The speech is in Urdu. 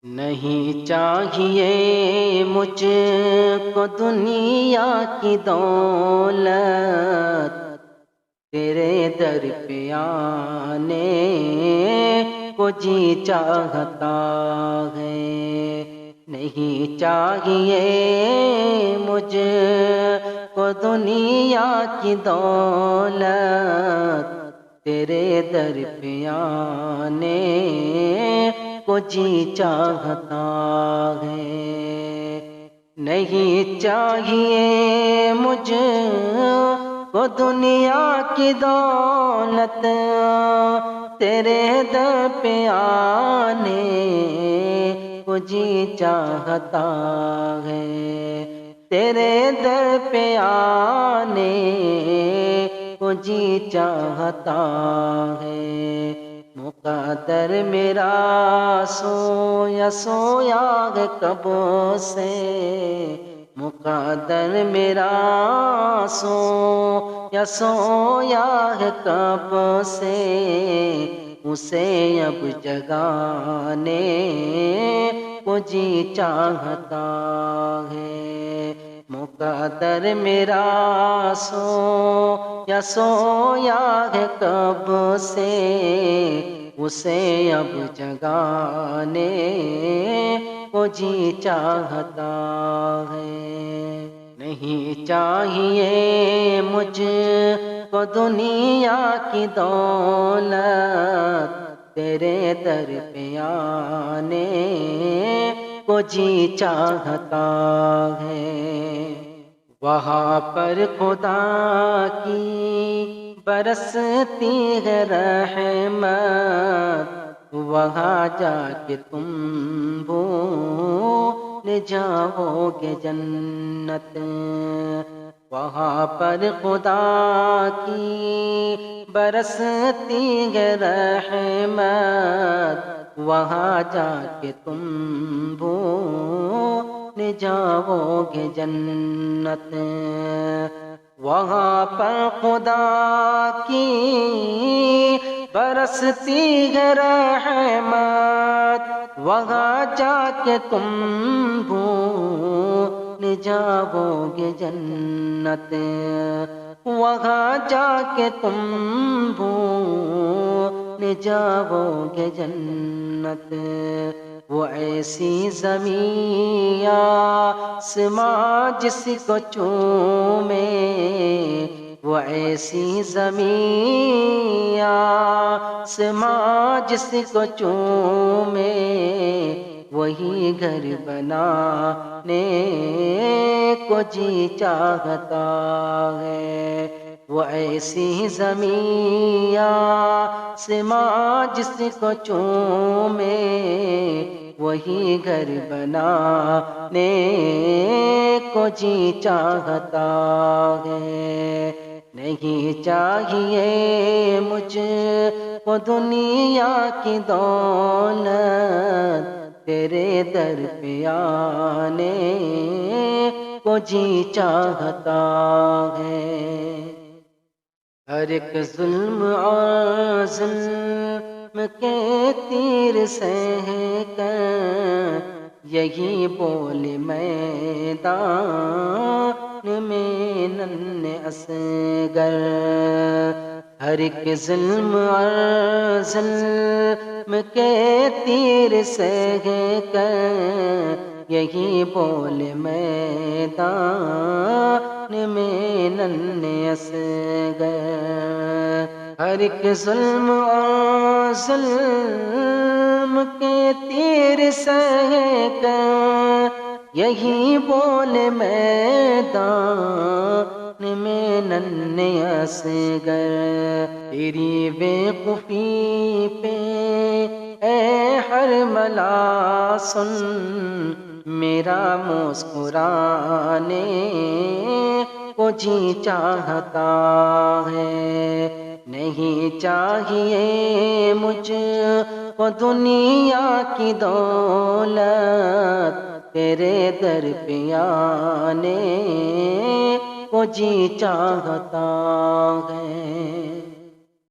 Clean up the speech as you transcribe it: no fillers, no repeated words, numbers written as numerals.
نہیں چاہیے مجھ کو دنیا کی دولت، تیرے در پہ آنے کو جی چاہتا ہے۔ نہیں چاہیے مجھ کو دنیا کی دولت، تیرے در پہ آنے کو جی چاہتا ہے۔ نہیں چاہیے مجھ کو دنیا کی دولت، تیرے در پہ آنے کو جی چاہتا ہے۔ تیرے در پہ آنے کو جی چاہتا ہے۔ مقدر میرا سویا سویا ہے کب سے، مقدر میرا سویا سویا ہے کب سے، اسے اب جگانے کو جی چاہتا ہے۔ مقدر میرا سویا سویا ہے کب سے، اسے اب جگانے کو جی چاہتا ہے۔ نہیں چاہیے مجھ کو دنیا کی دولت، تیرے در پہ آنے کو جی چاہتا ہے۔ وہاں پر خدا کی برستی ہے رحمت، وہاں جا کے تم بھول جاؤ گے جنت۔ وہاں پر خدا کی برستی ہے رحمت، وہاں جا کے تم بھول جاؤ گے جنت۔ وہاں پر خدا کی برستی ہے رحمت، وہاں جا کے تم بھول جاؤ گے جنت۔ وہاں جا کے تم بھول جاؤ گے جنت۔ وہ ایسی زمین آسماں جس کو چومے، وہ ایسی زمین آسماں جس کو چومے، وہی گھر بنانے کو جی چاہتا ہے۔ وہ ایسی زمین آسماں جس کو چومے، وہی گھر بنانے کو جی چاہتا ہے۔ نہیں چاہیے مجھ کو دنیا کی دولت، تیرے در پہ آنے کو جی چاہتا ہے۔ ہر ایک ظلم اور ظلم کے تیر سہ کر، یہی بول میدان میں ننھے اصغر۔ ہر ایک ظلم اور ظلم کے تیر سہ کر، یہی بول میدان میں ننھے اصغر۔ ہر ایک ظلم اور ظلم کے تیر سہ کر، یہی بول میدان میں ننھے اصغر۔ تیری بے وقوفی پہ اے حرملا سن، میرا مسکرانے کو جی چاہتا ہے۔ نہیں چاہیے مجھ کو دنیا کی دولت، تیرے در پہ آنے کو جی چاہتا ہے۔